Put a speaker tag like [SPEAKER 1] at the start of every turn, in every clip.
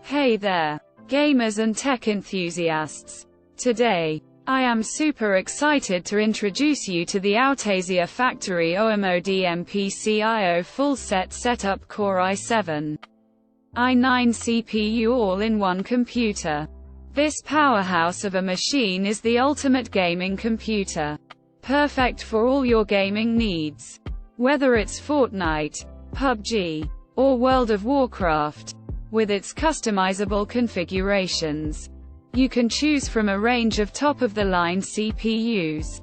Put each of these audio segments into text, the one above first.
[SPEAKER 1] Hey there, gamers and tech enthusiasts. Today, I am super excited to introduce you to the Aotesier Factory OEM ODM AIO Full Set Setup Core i7 i9 CPU all-in-one computer. This powerhouse of a machine is the ultimate gaming computer. Perfect for all your gaming needs. Whether it's Fortnite, PUBG, or World of Warcraft. With its customizable configurations, you can choose from a range of top-of-the-line CPUs,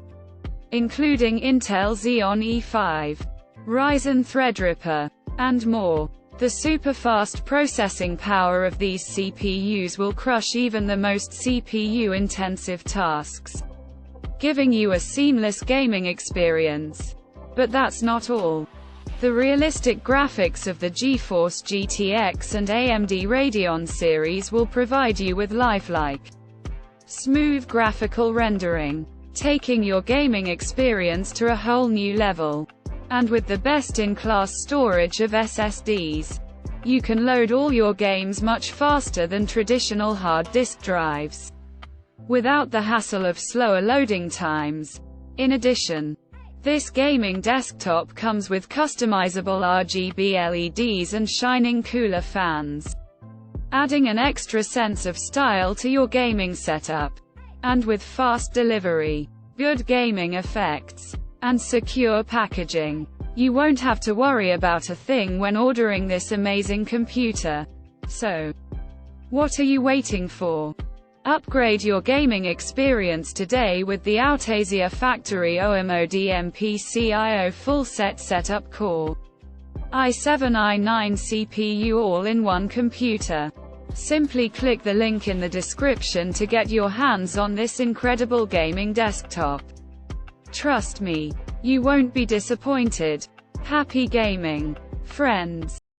[SPEAKER 1] including Intel Xeon E5, Ryzen Threadripper, and more. The super-fast processing power of these CPUs will crush even the most CPU-intensive tasks, giving you a seamless gaming experience. But that's not all. The realistic graphics of the GeForce GTX and AMD Radeon series will provide you with lifelike, smooth graphical rendering, taking your gaming experience to a whole new level. And with the best-in-class storage of SSDs, you can load all your games much faster than traditional hard disk drives, without the hassle of slower loading times. In addition, this gaming desktop comes with customizable RGB LEDs and shining cooler fans, adding an extra sense of style to your gaming setup. And with fast delivery, good gaming effects, and secure packaging, you won't have to worry about a thing when ordering this amazing computer. So, what are you waiting for? Upgrade your gaming experience today with the Aotesier Factory OEM ODM AIO Full Set Setup Core i7 i9 CPU all-in-one computer. Simply click the link in the description to get your hands on this incredible gaming desktop. Trust me, you won't be disappointed. Happy gaming, friends!